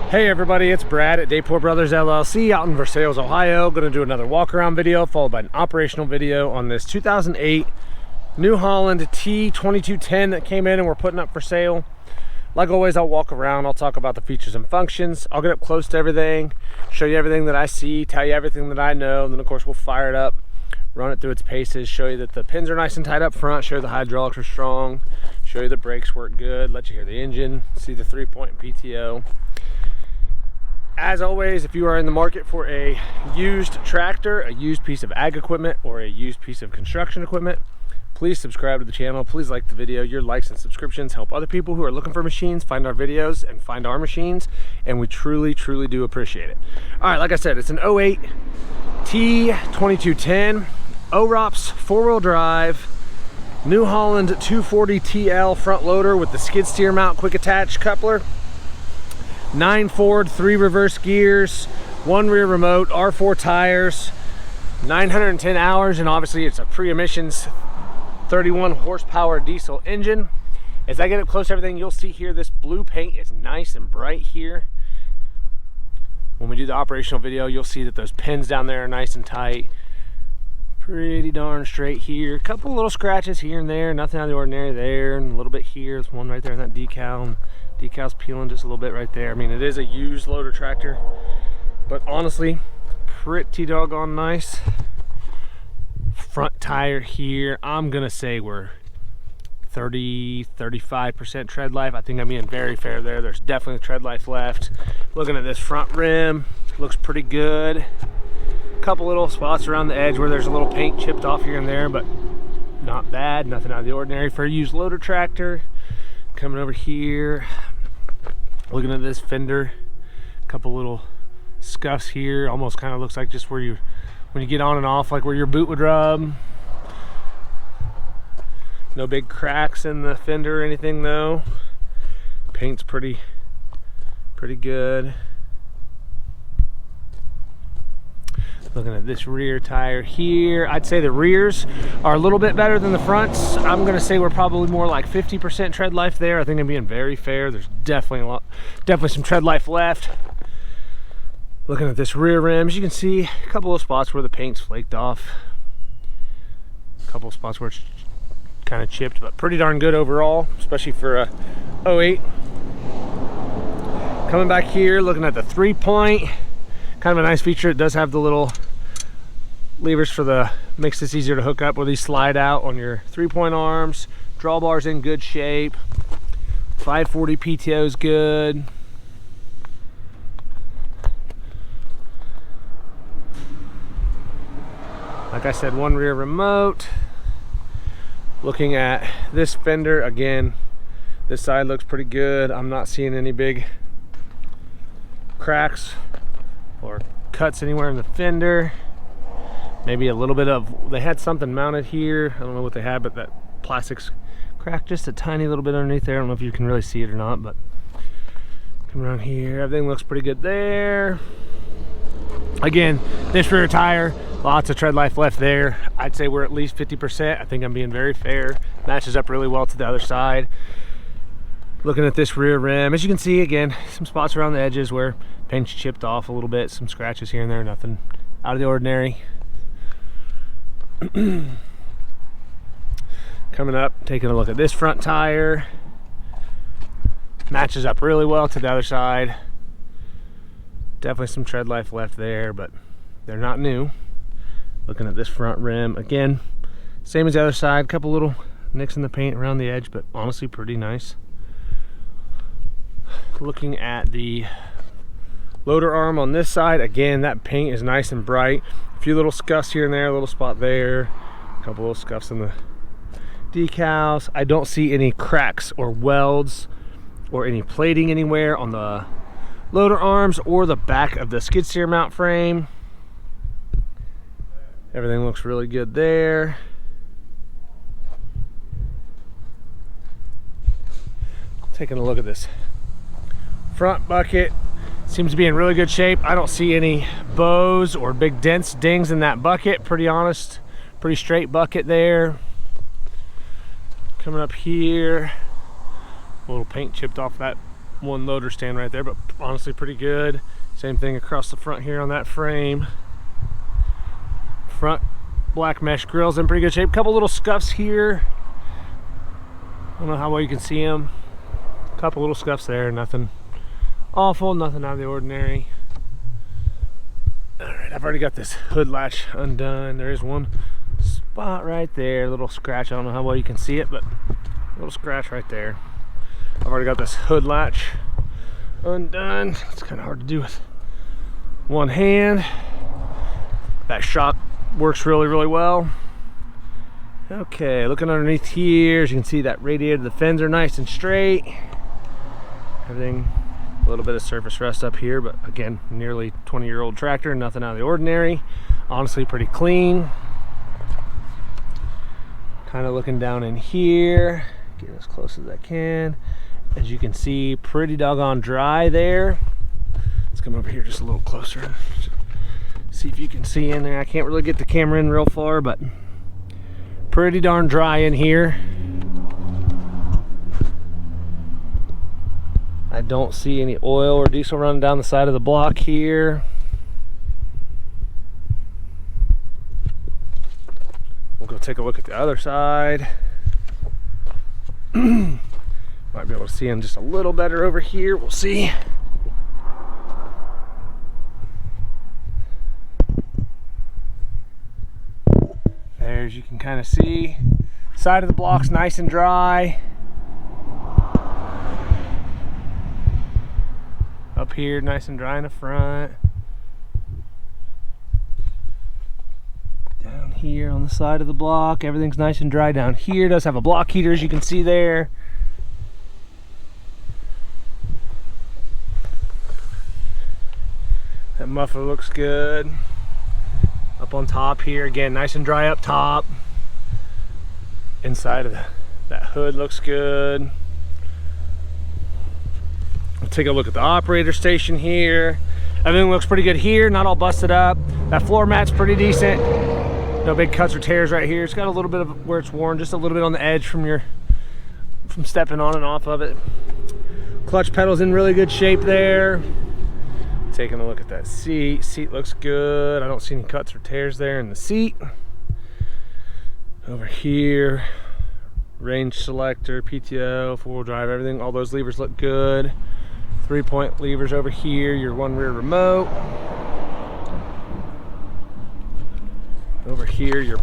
Hey everybody, it's Brad at Dayport Brothers LLC out in Versailles, Ohio. Going to do another walk around video followed by an operational video on this 2008 New Holland T2210 that came in and we're putting up for sale. Like always, I'll walk around, I'll talk about the features and functions, I'll get up close to everything, show you everything that I see, tell you everything that I know, and then of course we'll fire it up, run it through its paces, show you that the pins are nice and tight up front, show you the hydraulics are strong, show you the brakes work good, let you hear the engine, see the 3-point PTO. As always, if you are in the market for a used tractor, a used piece of ag equipment, or a used piece of construction equipment, please subscribe to the channel. Please like the video. Your likes and subscriptions help other people who are looking for machines find our videos and find our machines, and we truly, truly do appreciate it. All right, like I said, it's an 08 T2210, OROPS 4-wheel drive, New Holland 240TL front loader with the skid steer mount quick attach coupler. 9 forward, 3 reverse gears, 1 rear remote, R4 tires, 910 hours, and obviously it's a pre-emissions 31 horsepower diesel engine. As I get up close to everything, you'll see here this blue paint is nice and bright here. When we do the operational video, you'll see that those pins down there are nice and tight. Pretty darn straight here. A couple little scratches here and there, nothing out of the ordinary there, and a little bit here. There's one right there in that decal. Decal's peeling just a little bit right there. I mean, it is a used loader tractor, but honestly, pretty doggone nice. Front tire here, I'm gonna say we're 30-35% tread life. I think I'm being very fair there. There's definitely tread life left. Looking at this front rim, looks pretty good. A couple little spots around the edge where there's a little paint chipped off here and there, but not bad, nothing out of the ordinary for a used loader tractor. Coming over here, looking at this fender, a couple little scuffs here, almost kind of looks like just where you, when you get on and off, like where your boot would rub. No big cracks in the fender or anything though. Paint's pretty good. Looking at this rear tire here, I'd say the rears are a little bit better than the fronts. I'm gonna say we're probably more like 50% tread life there. I think I'm being very fair. There's definitely some tread life left. Looking at this rear rim, as you can see, a couple of spots where the paint's flaked off. A couple of spots where it's kind of chipped, but pretty darn good overall, especially for a 08. Coming back here, looking at the 3-point. Kind of a nice feature. It does have the little levers for the, makes this easier to hook up where these slide out on your 3-point arms. Drawbar's in good shape. 540 PTO is good. Like I said, 1 rear remote. Looking at this fender again, this side looks pretty good. I'm not seeing any big cracks or cuts anywhere in the fender. Maybe a little bit of, they had something mounted here, I don't know what they had, but that plastic's cracked just a tiny little bit underneath there. I don't know if you can really see it or not, but coming around here, everything looks pretty good there. Again, this rear tire, lots of tread life left there. I'd say we're at least 50%. I think I'm being very fair. Matches up really well to the other side. Looking at this rear rim, as you can see, again, some spots around the edges where paint's chipped off a little bit, some scratches here and there, nothing out of the ordinary. Coming up, taking a look at this front tire. Matches up really well to the other side. Definitely some tread life left there, but they're not new. Looking at this front rim, again, same as the other side, couple little nicks in the paint around the edge, but honestly pretty nice. Looking at the loader arm on this side, again, that paint is nice and bright. A few little scuffs here and there, a little spot there, a couple little scuffs in the decals. I don't see any cracks or welds or any plating anywhere on the loader arms or the back of the skid steer mount frame. Everything looks really good there. Taking a look at this front bucket, seems to be in really good shape. I don't see any bows or big dents, dings in that bucket. Pretty honest, pretty straight bucket there. Coming up here, a little paint chipped off that one loader stand right there, but honestly pretty good. Same thing across the front here on that frame. Front black mesh grills in pretty good shape. Couple little scuffs here. I don't know how well you can see them. Couple little scuffs there, nothing awful, nothing out of the ordinary. All right, I've already got this hood latch undone. There is one spot right there, a little scratch. I don't know how well you can see it, but a little scratch right there. I've already got this hood latch undone. It's kind of hard to do with one hand. That shock works really well. Okay, looking underneath here, as you can see, that radiator, the fins are nice and straight. Everything, a little bit of surface rust up here, but again, nearly 20-year-old tractor, nothing out of the ordinary. Honestly, pretty clean. Kind of looking down in here, getting as close as I can. As you can see, pretty doggone dry there. Let's come over here just a little closer. See if you can see in there. I can't really get the camera in real far, but pretty darn dry in here. I don't see any oil or diesel running down the side of the block here. We'll go take a look at the other side. Might be able to see him just a little better over here. We'll see. There's, you can kind of see, side of the block's nice and dry. Up here, nice and dry in the front. Down here on the side of the block, everything's nice and dry down here. It does have a block heater, as you can see there. That muffler looks good. Up on top here, again, nice and dry up top. Inside of that hood looks good. We'll take a look at the operator station here. Everything looks pretty good here, not all busted up. That floor mat's pretty decent. No big cuts or tears right here. It's got a little bit of where it's worn, just a little bit on the edge from stepping on and off of it. Clutch pedal's in really good shape there. Taking a look at that seat. Seat looks good. I don't see any cuts or tears there in the seat. Over here, range selector, PTO, four-wheel drive, everything. All those levers look good. 3-point levers over here. Your one rear remote. Over here, your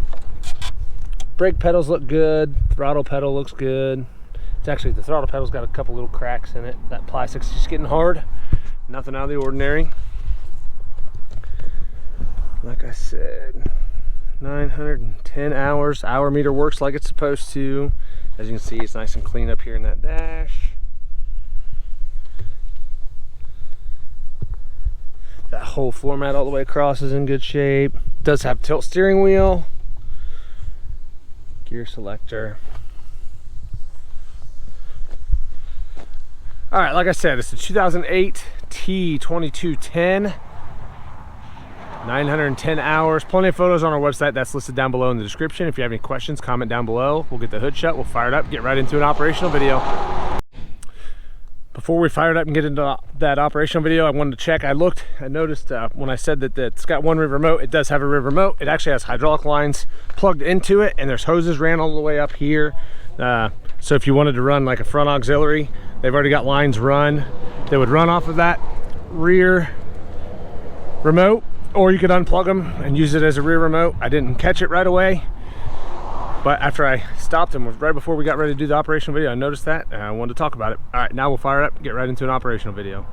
brake pedals look good. Throttle pedal looks good. It's actually, the throttle pedal's got a couple little cracks in it. That plastic's just getting hard. Nothing out of the ordinary. Like I said, 910 hours. Hour meter works like it's supposed to. As you can see, it's nice and clean up here in that dash. That whole floor mat all the way across is in good shape. It does have tilt steering wheel. Gear selector. All right, like I said, it's a 2008 T2210, 910 hours. Plenty of photos on our website. That's listed down below in the description. If you have any questions, comment down below. We'll get the hood shut, we'll fire it up, get right into an operational video. Before we fire it up and get into that operational video, I wanted to check. I noticed when I said that it's got one rear remote, it does have a rear remote. It actually has hydraulic lines plugged into it, and there's hoses ran all the way up here. So if you wanted to run like a front auxiliary, they've already got lines run. They would run off of that rear remote, or you could unplug them and use it as a rear remote. I didn't catch it right away, but after I stopped them, right before we got ready to do the operational video, I noticed that and I wanted to talk about it. All right, now we'll fire it up and get right into an operational video.